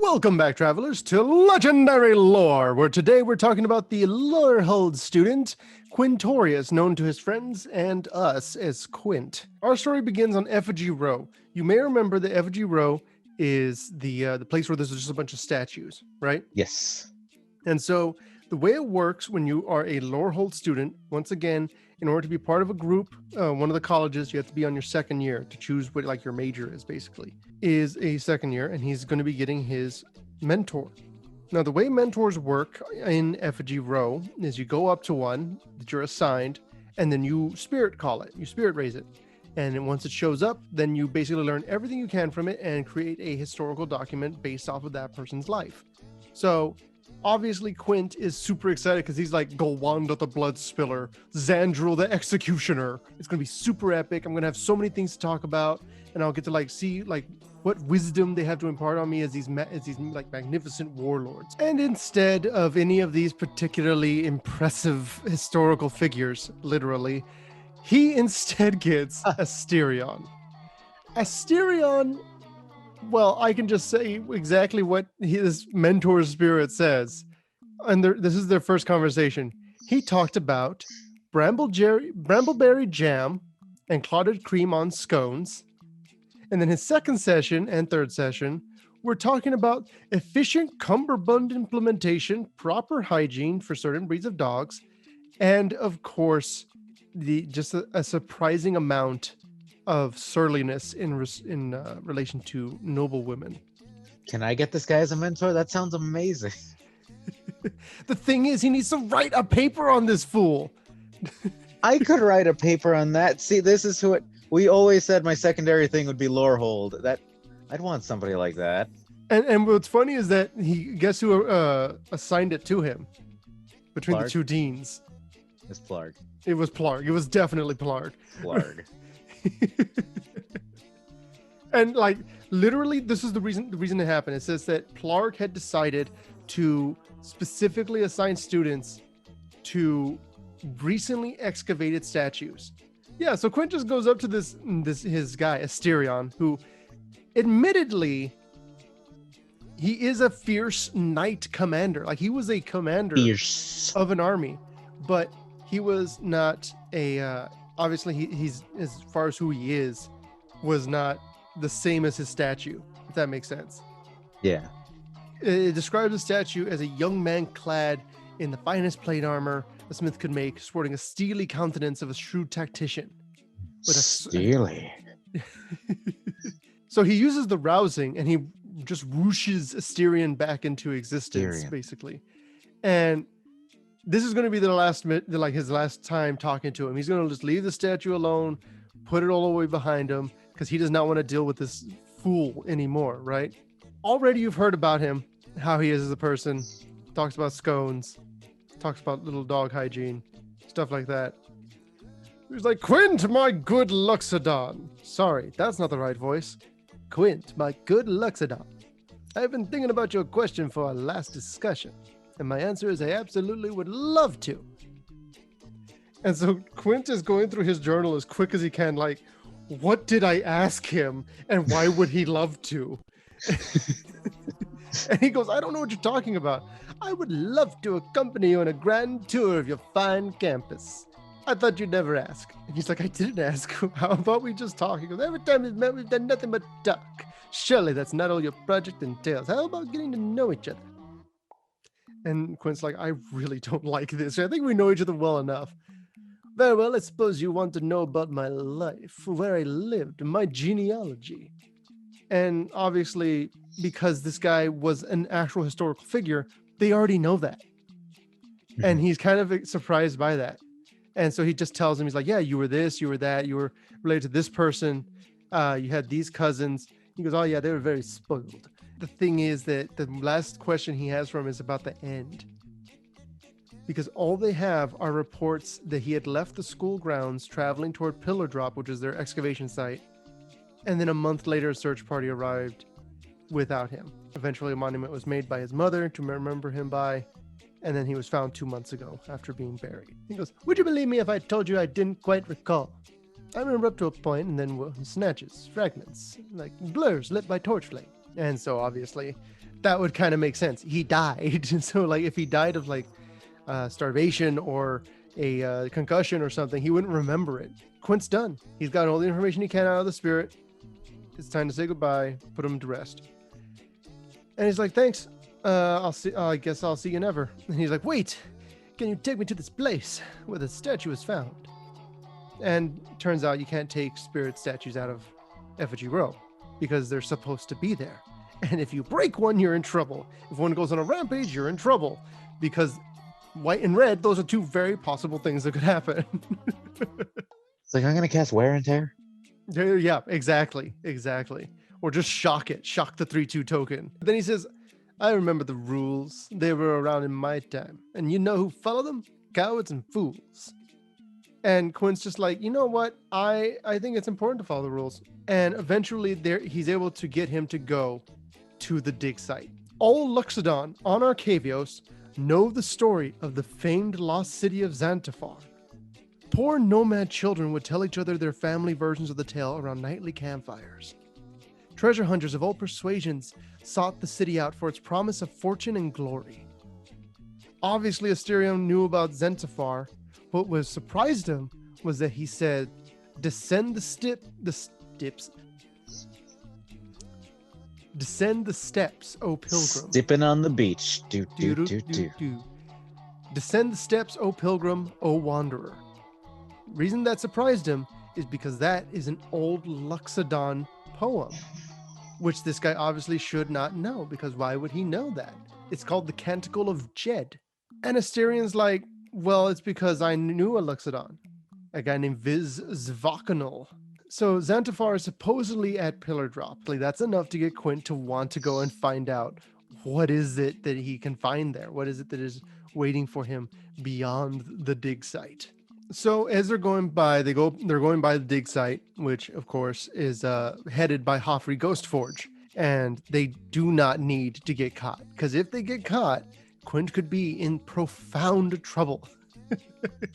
Welcome back, travelers, to Legendary Lore, where today we're talking about the Lorehold student, Quintorius, known to his friends and us as Quint. Our story begins on Effigy Row. You may remember that Effigy Row is the place where there's just a bunch of statues, right? Yes. And so the way it works when you are a Lorehold student, once again, in order to be part of a group, one of the colleges, you have to be on your second year to choose what like your major is basically, is a second year, and he's going to be getting his mentor. Now, the way mentors work in Effigy Row is you go up to one that you're assigned, and then you spirit call it, you spirit raise it. And then once it shows up, then you basically learn everything you can from it and create a historical document based off of that person's life. So obviously Quint is super excited because he's like Golwanda the Blood Spiller, Zandril the Executioner. It's going to be super epic. I'm going to have so many things to talk about, and I'll get to like see like what wisdom they have to impart on me as these like magnificent warlords. And instead of any of these particularly impressive historical figures, literally, he instead gets Asterion. Asterion, well, I can just say exactly what his mentor's spirit says. And this is their first conversation. He talked about brambleberry jam and clotted cream on scones. And then his second session and third session, we're talking about efficient cummerbund implementation, proper hygiene for certain breeds of dogs, and of course, just a surprising amount of surliness in relation to noble women. Can I get this guy as a mentor? That sounds amazing. The thing is, he needs to write a paper on this fool. I could write a paper on that. See, this is who we always said my secondary thing would be Lorehold. That I'd want somebody like that. And what's funny is that guess who assigned it to him between Plarg? the two deans. It's Plarg. It was Plarg. It was definitely Plarg. Plarg. And like literally, this is the reason it happened. It says that Plarg had decided to specifically assign students to recently excavated statues. Yeah, so Quint just goes up to this his guy Asterion, who admittedly he is a fierce knight commander. Like he was a commander of an army, but he was not a obviously he's as far as who he is was not the same as his statue, if that makes sense. Yeah. It describes the statue as a young man clad in the finest plate armor a smith could make, sporting a steely countenance of a shrewd tactician. Steely. So he uses the rousing and he just whooshes Asterion back into existence, basically. And this is going to be his last time talking to him. He's going to just leave the statue alone, put it all the way behind him, because he does not want to deal with this fool anymore, right? Already you've heard about him, how he is as a person, talks about scones, talks about little dog hygiene, stuff like that. He's like, Quint, my good Luxodon. Sorry, that's not the right voice. Quint, my good Luxodon. I've been thinking about your question for our last discussion, and my answer is I absolutely would love to. And so Quint is going through his journal as quick as he can, like, what did I ask him, and why would he love to? And he goes, I don't know what you're talking about. I would love to accompany you on a grand tour of your fine campus. I thought you'd never ask. And he's like, I didn't ask. How about we just talk? He goes, every time we've met, we've done nothing but talk. Surely that's not all your project entails. How about getting to know each other? And Quint's like, I really don't like this. I think we know each other well enough. Very well, I suppose you want to know about my life, where I lived, my genealogy. And obviously, because this guy was an actual historical figure, they already know that. And he's kind of surprised by that. And so he just tells him, he's like, yeah, you were this, you were that, you were related to this person, you had these cousins. He goes, oh yeah, they were very spoiled. The thing is that the last question he has for him is about the end. Because all they have are reports that he had left the school grounds traveling toward Pillar Drop, which is their excavation site. And then a month later, a search party arrived without him. Eventually, a monument was made by his mother to remember him by. And then he was found 2 months ago after being buried. He goes, would you believe me if I told you I didn't quite recall? I remember up to a point, and then snatches, fragments, like blurs lit by torch flame. And so obviously that would kind of make sense. He died. So like if he died of like starvation or a concussion or something, he wouldn't remember it. Quint's done. He's got all the information he can out of the spirit. It's time to say goodbye, put him to rest. And he's like, thanks. I'll see. I guess I'll see you never. And he's like, wait, can you take me to this place where the statue is found? And turns out you can't take spirit statues out of Effigy Row because they're supposed to be there. And if you break one, you're in trouble. If one goes on a rampage, you're in trouble because white and red, those are two very possible things that could happen. It's like, I'm going to cast Wear and Tear. Yeah, exactly. Or just shock the 3/2 token. Then he says, I remember the rules. They were around in my time. And you know who followed them? Cowards and fools. And Quint's just like, you know what? I think it's important to follow the rules. And eventually he's able to get him to go to the dig site. All Luxodon on Arcavios know the story of the famed lost city of Zantafar. Poor nomad children would tell each other their family versions of the tale around nightly campfires. Treasure hunters of all persuasions sought the city out for its promise of fortune and glory. Obviously, Asterion knew about Zantafar. What was surprised him was that he said, Descend the steps, O pilgrim. Dipping on the beach. Do. Descend the steps, O pilgrim, O wanderer. Reason that surprised him is because that is an old Luxodon poem, which this guy obviously should not know, because why would he know that? It's called the Canticle of Jed. And Asterion's like, well, it's because I knew a Luxodon, a guy named Viz Zvakanal. So Zantafar is supposedly at Pillar Drop. Like, that's enough to get Quint to want to go and find out what is it that he can find there? What is it that is waiting for him beyond the dig site? So as they're going by, they're going by the dig site, which of course is headed by Hoffrey Ghostforge. And they do not need to get caught, because if they get caught, Quint could be in profound trouble.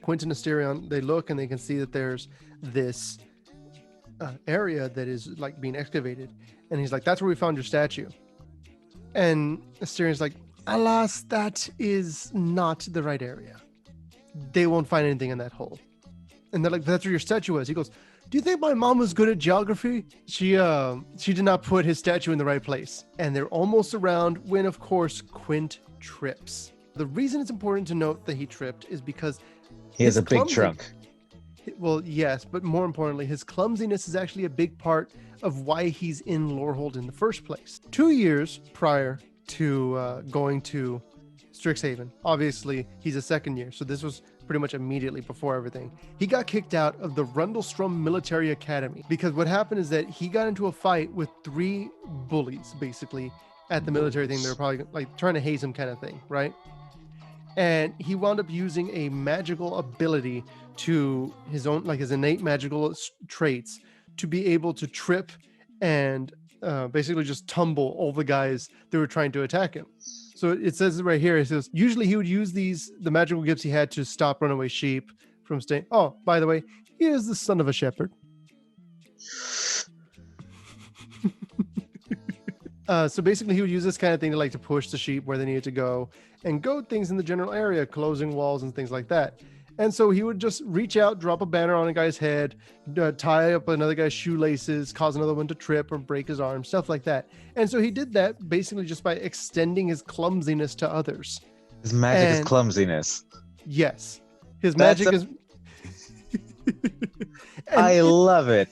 Quint and Asterion, they look and they can see that there's this area that is like being excavated. And he's like, that's where we found your statue. And Asterion's like, alas, that is not the right area. They won't find anything in that hole. And they're like, that's where your statue was. He goes, do you think my mom was good at geography? She did not put his statue in the right place. And they're almost around when, of course, Quint trips. The reason it's important to note that he tripped is because he has a big trunk. Well, yes, but more importantly, his clumsiness is actually a big part of why he's in Lorehold in the first place. 2 years prior to going to Strixhaven, obviously he's a second year, so this was pretty much immediately before everything. He got kicked out of the Rundlestrom Military Academy because what happened is that he got into a fight with 3 bullies, basically, at the military thing. They were probably like trying to haze him kind of thing, right? And he wound up using a magical ability to his own, like his innate magical traits, to be able to trip and basically just tumble all the guys that were trying to attack him. So it says it right here. It says usually he would use the magical gifts he had to stop runaway sheep from staying. Oh, by the way, he is the son of a shepherd. So basically he would use this kind of thing to push the sheep where they needed to go and goad things in the general area, closing walls and things like that. And so he would just reach out, drop a banner on a guy's head, tie up another guy's shoelaces, cause another one to trip or break his arm, stuff like that. And so he did that basically just by extending his clumsiness to others. His magic is clumsiness. Yes. His magic is... I love it.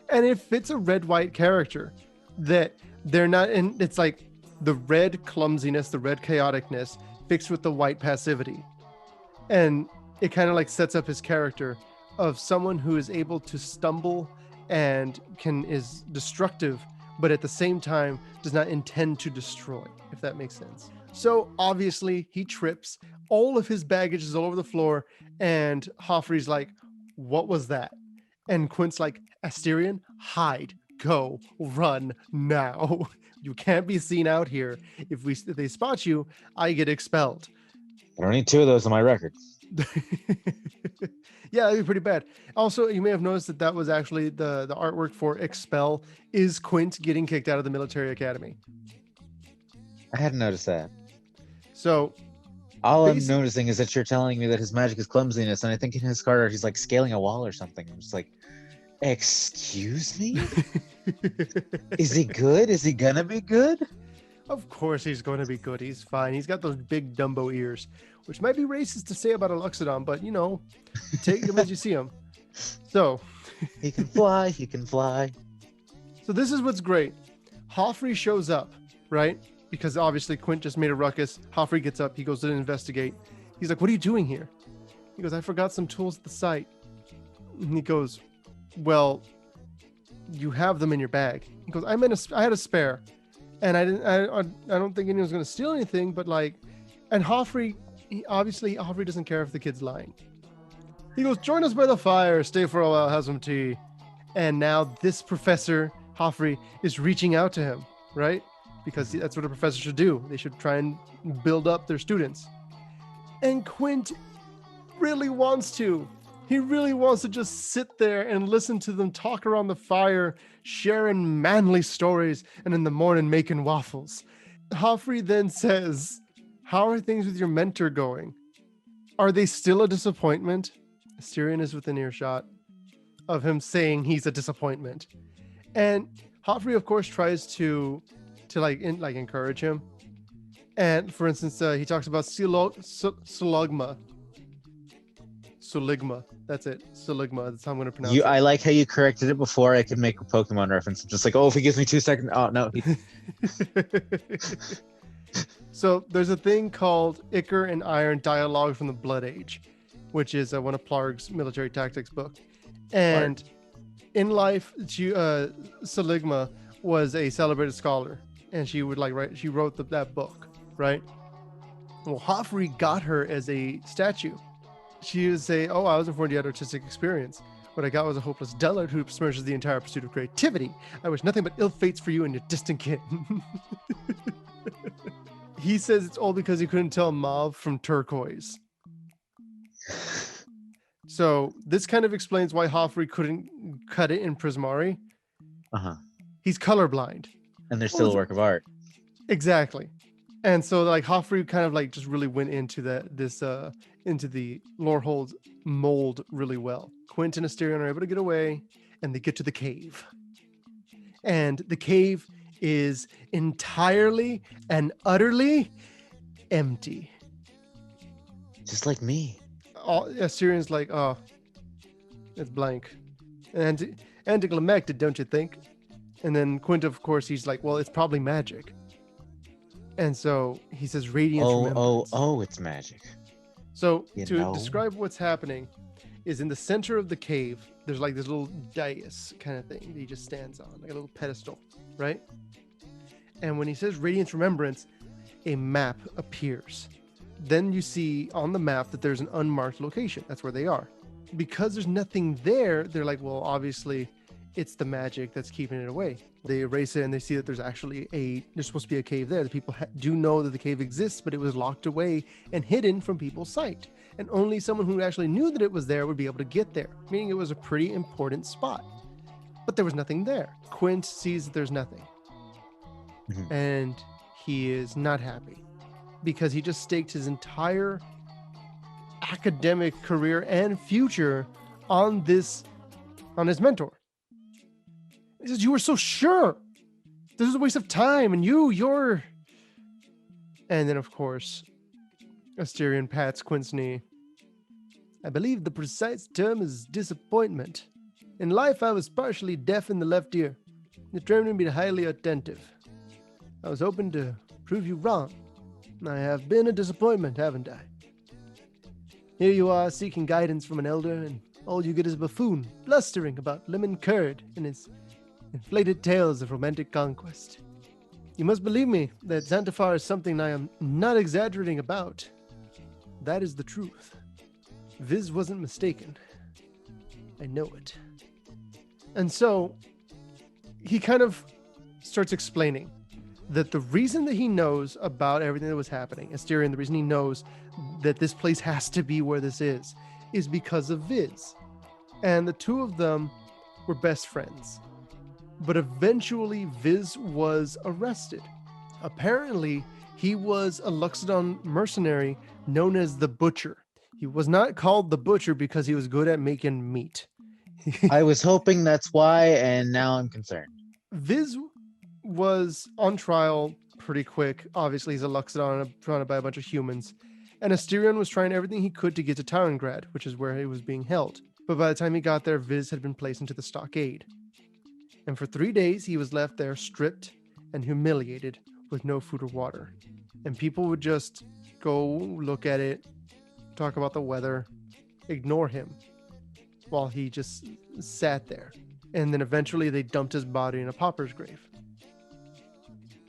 And it fits a red-white character that they're not... And it's like the red clumsiness, the red chaoticness fixed with the white passivity. And it kind of sets up his character of someone who is able to stumble and is destructive, but at the same time does not intend to destroy, if that makes sense. So obviously he trips, all of his baggage is all over the floor, and Hoffrey's like, what was that? And Quint's like, Asterion, hide, go, run now. You can't be seen out here. If they spot you, I get expelled. I don't need 2 of those on my record. Yeah, that'd be pretty bad. Also, you may have noticed that that was actually the artwork for Expel is Quint getting kicked out of the military academy. I hadn't noticed that. So All I'm basic, noticing is that you're telling me that his magic is clumsiness, and I think in his card art he's like scaling a wall or something. I'm just like, excuse me? Is he good? Is he gonna be good? of course he's going to be good. He's fine. He's got those big Dumbo ears, which might be racist to say about a Luxodon, but you know, take him as you see him. So He can fly. He can fly. So this is what's great. Hoffrey shows up, right? Because obviously Quint just made a ruckus. Hoffrey gets up. He goes to investigate. He's like, what are you doing here? He goes, I forgot some tools at the site. And he goes, well, you have them in your bag. He goes, I had a spare. And I don't think anyone's going to steal anything, but like, and Hoffrey doesn't care if the kid's lying. He goes, join us by the fire, stay for a while, have some tea. And now this professor, Hoffrey, is reaching out to him, right? Because that's what a professor should do. They should try and build up their students. And Quint really wants to. He really wants to just sit there and listen to them talk around the fire, sharing manly stories, and in the morning making waffles. Hoffrey then says, how are things with your mentor going? Are they still a disappointment? Asterion is within earshot of him saying he's a disappointment. And Hoffrey, of course, tries to encourage him. And for instance, he talks about Suligma. That's it. Suligma. That's how I'm going to pronounce it. I like how you corrected it before I could make a Pokemon reference. I'm just like, oh, if he gives me 2 seconds. Oh, no. So there's a thing called Ichor and Iron Dialogue from the Blood Age, which is one of Plarg's military tactics book. And in life, Suligma was a celebrated scholar, and she would she wrote that book, right? Well, Hoffrey got her as a statue. She would say, oh, I was informed you had artistic experience. What I got was a hopeless dullard who besmirches the entire pursuit of creativity. I wish nothing but ill fates for you and your distant kin. He says it's all because he couldn't tell mauve from turquoise. So this kind of explains why Hoffrey couldn't cut it in Prismari. Uh-huh. He's colorblind. And they're still a work of art. Exactly. And so like Hoffrey kind of like just really went into into the Lorehold mold really well. Quint and Asterion are able to get away, and they get to the cave. And the cave is entirely and utterly empty. Just like me. Asterian's like, oh, it's blank. And anticlimactic, don't you think? And then Quint, of course, he's like, well, it's probably magic. And so he says radiant remembrance. It's magic. So describe what's happening is in the center of the cave, there's like this little dais kind of thing that he just stands on, like a little pedestal, right? And when he says radiant remembrance, a map appears. Then you see on the map that there's an unmarked location. That's where they are. Because there's nothing there, they're like, well, obviously it's the magic that's keeping it away. They erase it and they see that there's actually there's supposed to be a cave there. The people do know that the cave exists, but it was locked away and hidden from people's sight. And only someone who actually knew that it was there would be able to get there, meaning it was a pretty important spot. But there was nothing there. Quint sees that there's nothing. Mm-hmm. And he is not happy because he just staked his entire academic career and future on his mentor. He says, you were so sure. This is a waste of time. And you're... And then, of course, Asterion pats Quint's knee. I believe the precise term is disappointment. In life, I was partially deaf in the left ear, determined to be highly attentive. I was hoping to prove you wrong. I have been a disappointment, haven't I? Here you are, seeking guidance from an elder, and all you get is a buffoon, blustering about lemon curd and his inflated tales of romantic conquest. You must believe me that Zantafar is something I am not exaggerating about. That is the truth. Viz wasn't mistaken. I know it. And so, he kind of starts explaining that the reason that he knows about everything that was happening, Asterion, the reason he knows that this place has to be where this is because of Viz. And the two of them were best friends. But eventually Viz was arrested. Apparently, he was a Luxodon mercenary known as the Butcher. He was not called the Butcher because he was good at making meat. I was hoping that's why, and now I'm concerned. Viz was on trial pretty quick. Obviously, he's a Luxodon surrounded by a bunch of humans. And Asterion was trying everything he could to get to Tarangrad, which is where he was being held. But by the time he got there, Viz had been placed into the stockade. And for 3 days, he was left there stripped and humiliated with no food or water. And people would just go look at it, talk about the weather, ignore him while he just sat there. And then eventually they dumped his body in a pauper's grave.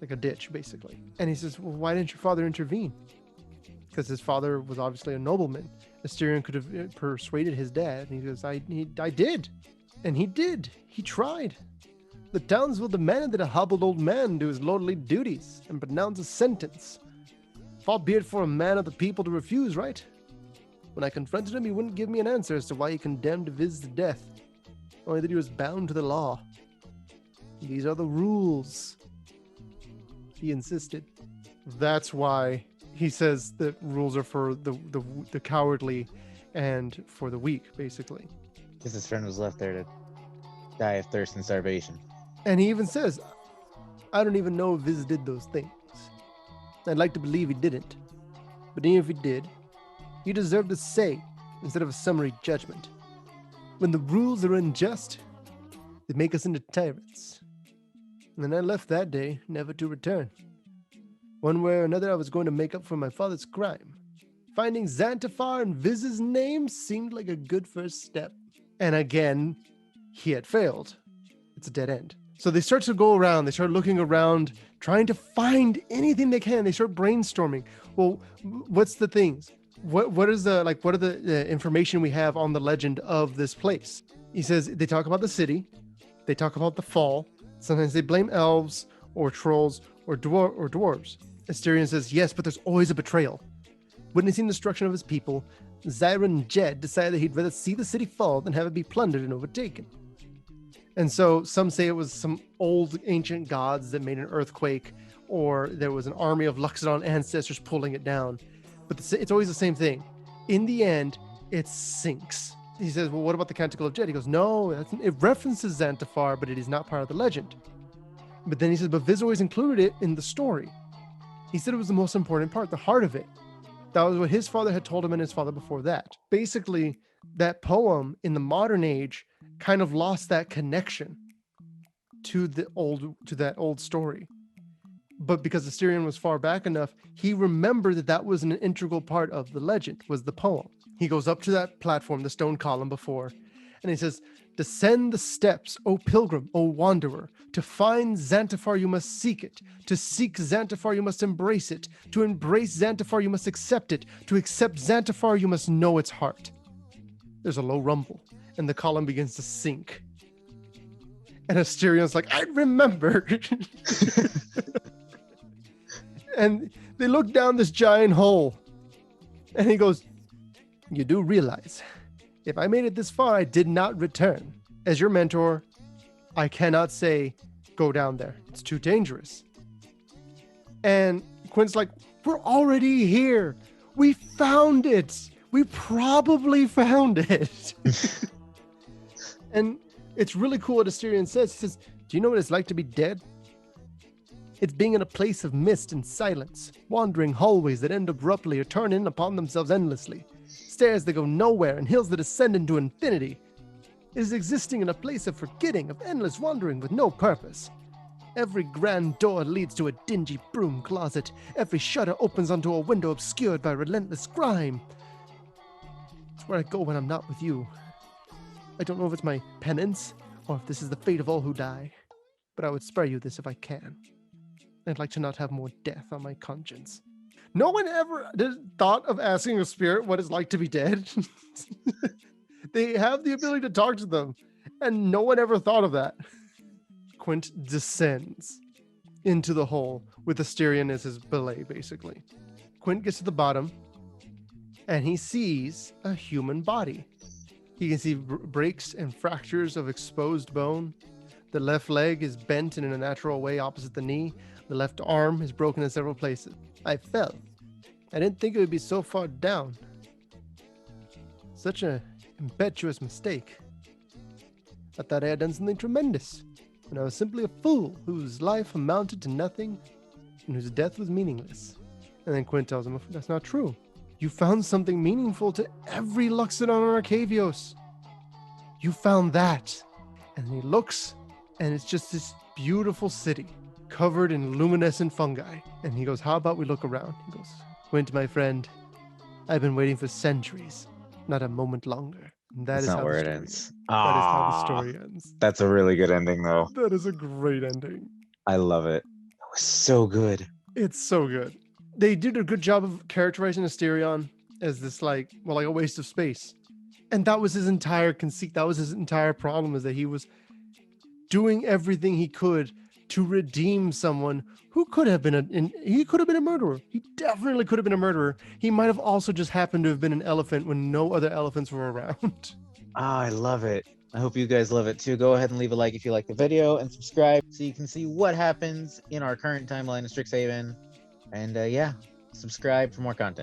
Like a ditch, basically. And he says, well, why didn't your father intervene? Because his father was obviously a nobleman. Asterion could have persuaded his dad. And he goes, I did. And he did. He tried. The townsville demanded that a hobbled old man do his lordly duties and pronounce a sentence. Far be it for a man of the people to refuse, right? When I confronted him, he wouldn't give me an answer as to why he condemned Viz to death. Only that he was bound to the law. These are the rules. He insisted. That's why he says that rules are for the cowardly and for the weak, basically. Because his friend was left there to die of thirst and starvation. And he even says, I don't even know if Viz did those things. I'd like to believe he didn't. But even if he did, he deserved a say instead of a summary judgment. When the rules are unjust, they make us into tyrants. And then I left that day, never to return. One way or another, I was going to make up for my father's crime. Finding Zantafar and Viz's name seemed like a good first step. And again, he had failed. It's a dead end. So they start to go around. They start looking around, trying to find anything they can. They start brainstorming. Well, what's the things? What are the information we have on the legend of this place? He says they talk about the city. They talk about the fall. Sometimes they blame elves or trolls or dwarves. Asterion says, yes, but there's always a betrayal. Witnessing the destruction of his people, Zyron Jed decided that he'd rather see the city fall than have it be plundered and overtaken. And so some say it was some old ancient gods that made an earthquake, or there was an army of Luxodon ancestors pulling it down. But it's always the same thing. In the end, it sinks. He says, well, what about the Canticle of Jed? He goes, no, it references Zantafar, but it is not part of the legend. But then he says, but Viz always included it in the story. He said it was the most important part, the heart of it. That was what his father had told him and his father before that. Basically, that poem in the modern age kind of lost that connection to that old story. But because Asterion was far back enough, he remembered that was an integral part of the legend, was the poem. He goes up to that platform, the stone column before, and he says, descend the steps, O pilgrim, O wanderer. To find Zantafar, you must seek it. To seek Zantafar, you must embrace it. To embrace Zantafar, you must accept it. To accept Zantafar, you must know its heart. There's a low rumble, and the column begins to sink. And Asterion's like, I remember. And they look down this giant hole, and he goes, you do realize, if I made it this far, I did not return. As your mentor, I cannot say, go down there. It's too dangerous. And Quint's like, we're already here. We found it. We probably found it. And it's really cool what Asterion says. He says, do you know what it's like to be dead? It's being in a place of mist and silence, wandering hallways that end abruptly or turn in upon themselves endlessly, stairs that go nowhere and hills that ascend into infinity. It is existing in a place of forgetting, of endless wandering with no purpose. Every grand door leads to a dingy broom closet. Every shutter opens onto a window obscured by relentless grime. It's where I go when I'm not with you. I don't know if it's my penance or if this is the fate of all who die, but I would spare you this if I can. I'd like to not have more death on my conscience. No one ever thought of asking a spirit what it's like to be dead. They have the ability to talk to them, and no one ever thought of that. Quint descends. into the hole with Asterion as his belay, basically. Quint gets to the bottom and he sees a human body. He can see breaks and fractures of exposed bone. The left leg is bent in an unnatural way opposite the knee. The left arm is broken in several places. I fell. I didn't think it would be so far down. Such an impetuous mistake. I thought I had done something tremendous, when I was simply a fool whose life amounted to nothing and whose death was meaningless. And then Quint tells him, that's not true. You found something meaningful to every Luxodon on Arcavios. You found that. And he looks, and it's just this beautiful city covered in luminescent fungi. And he goes, how about we look around? He goes, Quint, my friend, I've been waiting for centuries, not a moment longer. And That's not where it ends. That is how the story ends. That's a really good ending, though. That is a great ending. I love it. It was so good. It's so good. They did a good job of characterizing Asterion as this like a waste of space. And that was his entire conceit. That was his entire problem, is that he was doing everything he could to redeem someone who could have been a murderer. He definitely could have been a murderer. He might have also just happened to have been an elephant when no other elephants were around. I love it. I hope you guys love it too. Go ahead and leave a like if you like the video and subscribe so you can see what happens in our current timeline of Strixhaven. And yeah, subscribe for more content.